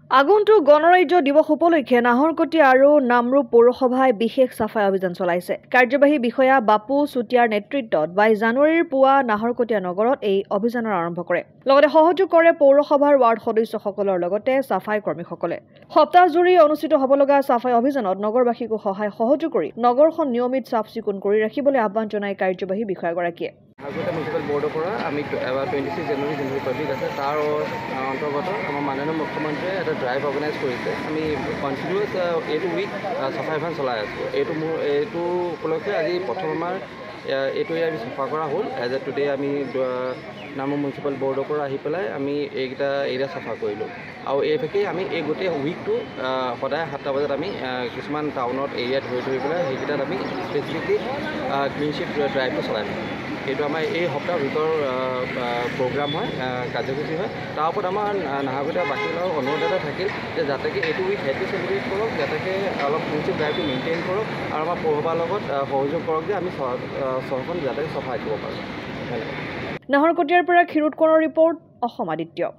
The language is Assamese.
আগন্তুক গণৰাজ্য দিৱস উপলক্ষে নাহৰকটীয়া আৰু নামৰূপ পৌৰসভাই বিশেষ চাফাই অভিযান চলাইছে। কাৰ্যবাহী বিষয়া বাপু চুতীয়াৰ নেতৃত্বত 22 জানুৱাৰীৰ পুৱা নাহৰকটীয়া নগৰত এই অভিযানৰ আৰম্ভ কৰে। লগতে সহযোগ কৰে পৌৰসভাৰ ৱাৰ্ড সদস্যসকলৰ লগতে চাফাই কৰ্মীসকলে। সপ্তাহজুৰি অনুষ্ঠিত হ'ব লগা চাফাই অভিযানত নগৰবাসীকো সহায় সহযোগ কৰি নগৰখন নিয়মিত চাফ-চিকুণ কৰি ৰাখিবলৈ আহ্বান জনায় কাৰ্যবাহী বিষয়াগৰাকীয়ে। নাহৰকটীয়া মিউনিচিপাল বৰ্ডৰ পৰা আমি 26 জানুৱাৰী যোনটো ৰিপাব্লিক আছে তাৰ অন্তৰ্গত আমাৰ মাননীয় মুখ্যমন্ত্ৰীয়ে এটা ড্ৰাইভ অৰ্গেনাইজ কৰিছে। আমি কণ্টিনিউৱাছ এইটো উইক চাফাই অভিযান চলাই আছোঁ। এইটো উপলক্ষে আজি প্ৰথম আমাৰ এইটো এৰিয়া আমি চাফা কৰা হ'ল। এজ এ টুডে আমি নামৰূপ মিউনিচিপাল বৰ্ডৰ পৰা আহি পেলাই আমি এইকেইটা এৰিয়া চাফা কৰিলোঁ। আৰু এইভাগেই আমি এই গোটেই উইকটো সদায় 7টা বজাত আমি কিছুমান টাউনত এৰিয়া ধৰি পেলাই সেইকেইটাত আমি স্পেচিফিকলি ক্লিনশ্বিপ ড্ৰাইভটো চলাই থাকোঁ। এইটো আমাৰ এই সপ্তাহৰ ভিতৰৰ প্ৰগ্ৰাম হয়, কাৰ্যসূচী হয়। তাৰ ওপৰত আমাৰ নাহৰকটীয়া বাসীবিলাকৰ অনুৰোধ এটা থাকিল যে যাতেকে এইটো উইক হেপী চেলিব্ৰেট কৰক, যাতেকে অলপ ক্লিনশ্বিপ ড্ৰাইভটো মেইনটেইন কৰক আৰু আমাৰ পৌৰসভাৰ লগত সহযোগ কৰক যে আমি চহৰখন যাতে চফা ৰাখিব পাৰোঁ। নাহৰকটীয়াৰ পৰা ক্ষীৰোদ কোঁৱৰৰ ৰিপৰ্ট, অসম আদিত্য।